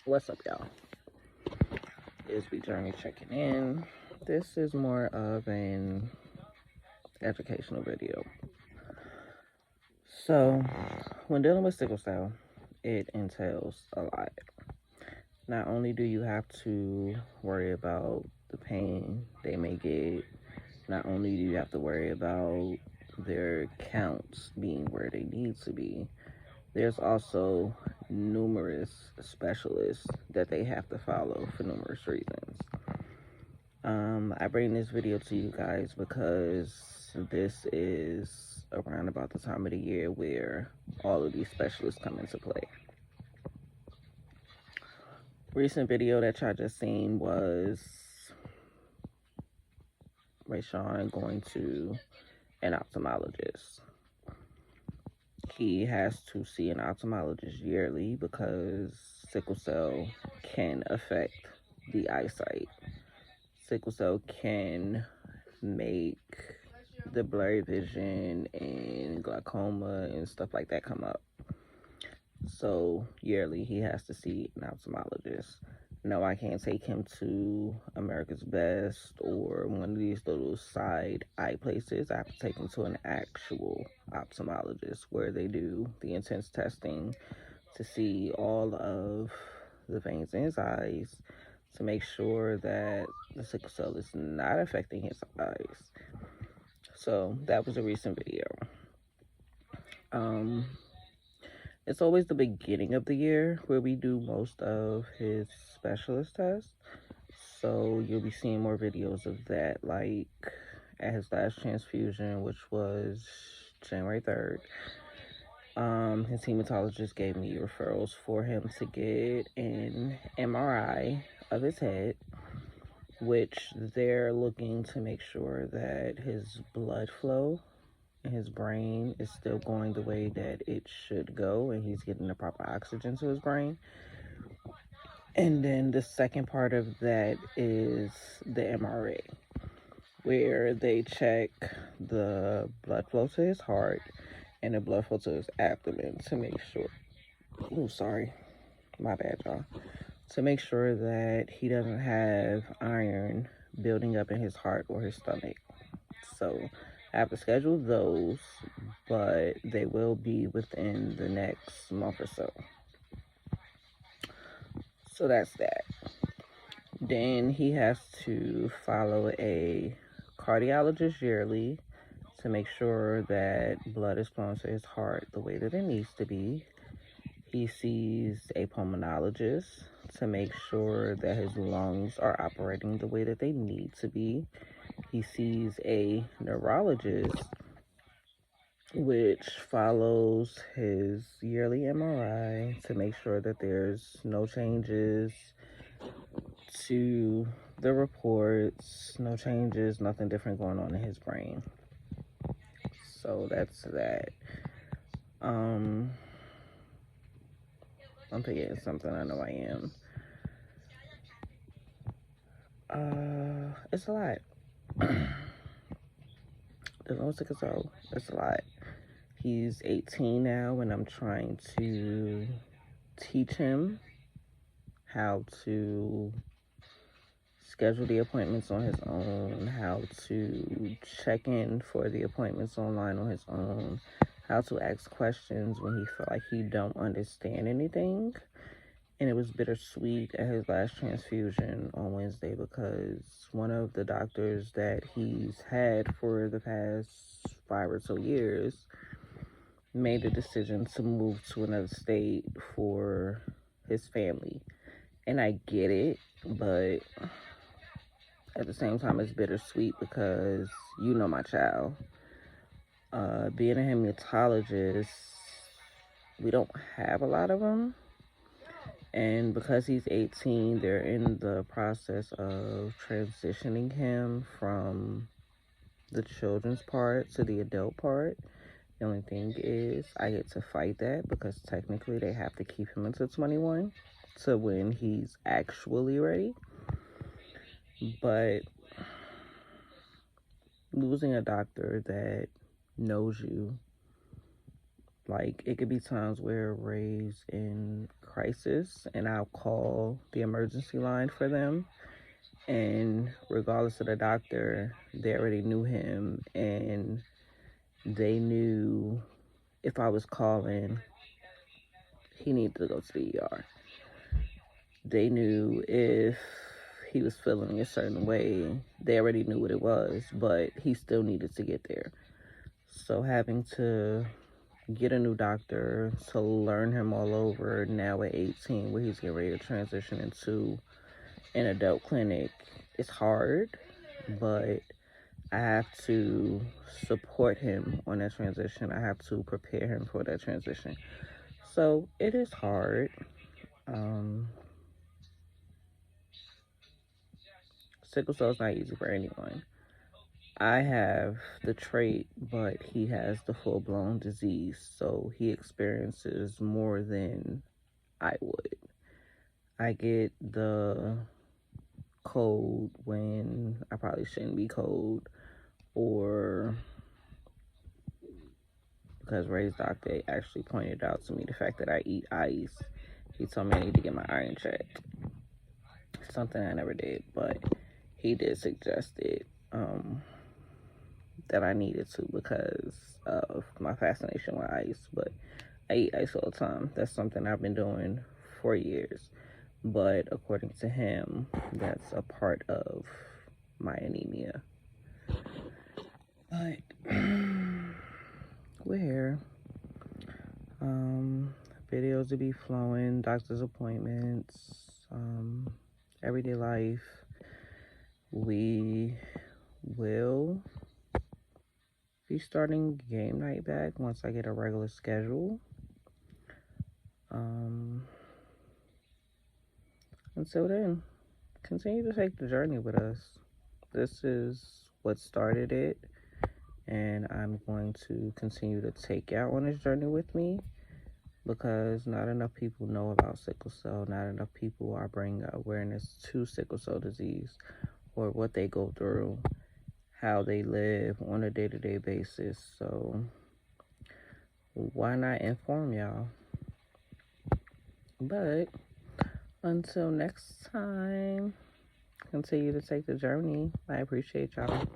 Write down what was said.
What's up, y'all? It's we Journey checking in. This is more of an educational video. So, when dealing with sickle cell, it entails a lot. Not only do you have to worry about the pain they may get, not only do you have to worry about their counts being where they need to be, there's also numerous specialists that they have to follow for numerous reasons. I bring this video to you guys because this is around about the time of the year where all of these specialists come into play. Recent video that y'all just seen was Rayshawn going to an ophthalmologist. He has to see an ophthalmologist yearly because sickle cell can affect the eyesight. Sickle cell can make the blurry vision and glaucoma and stuff like that come up. So yearly he has to see an ophthalmologist. No, I can't take him to America's Best or one of these little side eye places. I have to take him to an actual ophthalmologist where they do the intense testing to see all of the veins in his eyes to make sure that the sickle cell is not affecting his eyes. So that was a recent video. It's always the beginning of the year where we do most of his specialist tests. So you'll be seeing more videos of that, like at his last transfusion, which was January 3rd. His hematologist gave me referrals for him to get an MRI of his head, which they're looking to make sure that his blood flow in his brain is still going the way that it should go and he's getting the proper oxygen to his brain. And then the second part of that is the MRA, where they check the blood flow to his heart and the blood flow to his abdomen to make sure, oh, sorry, my bad, y'all, to make sure that he doesn't have iron building up in his heart or his stomach. So I have to schedule those, but they will be within the next month or so. So that's that. Then he has to follow a cardiologist yearly to make sure that blood is flowing to his heart the way that it needs to be. He sees a pulmonologist to make sure that his lungs are operating the way that they need to be. He sees a neurologist, which follows his yearly MRI to make sure that there's no changes to the reports, no changes, nothing different going on in his brain. So that's that. I'm forgetting something. I know I am. It's a lot. There's no sickle cell. It's a lot. He's 18 now, and I'm trying to teach him how to schedule the appointments on his own, how to check in for the appointments online on his own, how to ask questions when he feel like he don't understand anything. And it was bittersweet at his last transfusion on Wednesday because one of the doctors that he's had for the past 5 or so years made the decision to move to another state for his family. And I get it, but at the same time, it's bittersweet because you know my child. Being a hematologist, we don't have a lot of them. And because he's 18, they're in the process of transitioning him from the children's part to the adult part. The only thing is I get to fight that because technically they have to keep him until 21 to when he's actually ready. But losing a doctor that knows you Like, it could be times where Ray's in crisis and I'll call the emergency line for them. And regardless of the doctor, they already knew him and they knew if I was calling, he needed to go to the ER. They knew if he was feeling a certain way, they already knew what it was, but he still needed to get there. So having to get a new doctor, to learn him all over now at 18, where he's getting ready to transition into an adult clinic, it's hard, but I have to support him on that transition. I have to prepare him for that transition. So it is hard. Sickle cell is not easy for anyone. I have the trait, but he has the full-blown disease, so he experiences more than I would. I get the cold when I probably shouldn't be cold, or because Ray's doctor actually pointed out to me the fact that I eat ice. He told me I need to get my iron checked. Something I never did, but he did suggest it, that I needed to because of my fascination with ice. But I eat ice all the time. That's something I've been doing for years. But according to him, that's a part of my anemia. But we're here. Videos to be flowing, doctor's appointments, everyday life. We will be starting game night back once I get a regular schedule. Until then, continue to take the journey with us. This is what started it, and I'm going to continue to take y'all on this journey with me because not enough people know about sickle cell. Not enough people are bringing awareness to sickle cell disease or what they go through, how they live on a day-to-day basis. So why not inform y'all? But until next time, continue to take the journey. I appreciate y'all.